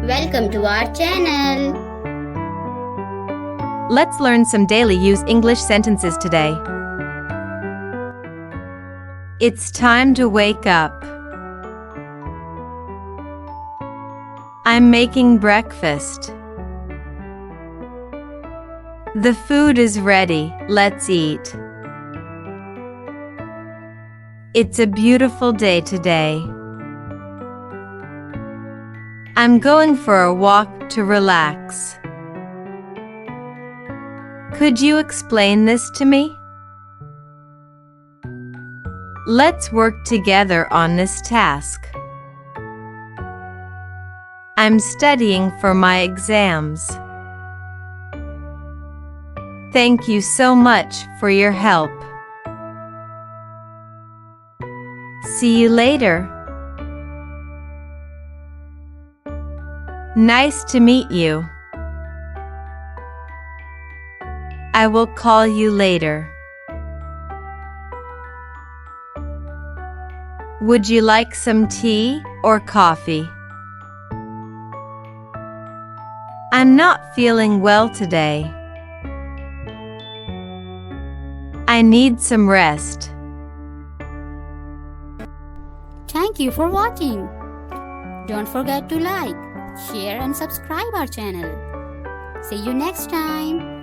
Welcome to our channel. Let's learn some daily use English sentences today. It's time to wake up. I'm making breakfast. The food is ready, let's eat. It's a beautiful day today. I'm going for a walk to relax. Could you explain this to me? Let's work together on this task. I'm studying for my exams. Thank you so much for your help. See you later. Nice to meet you. I will call you later. Would you like some tea or coffee? I'm not feeling well today. I need some rest. Thank you for watching. Don't forget to like, share and subscribe our channel. See you next time.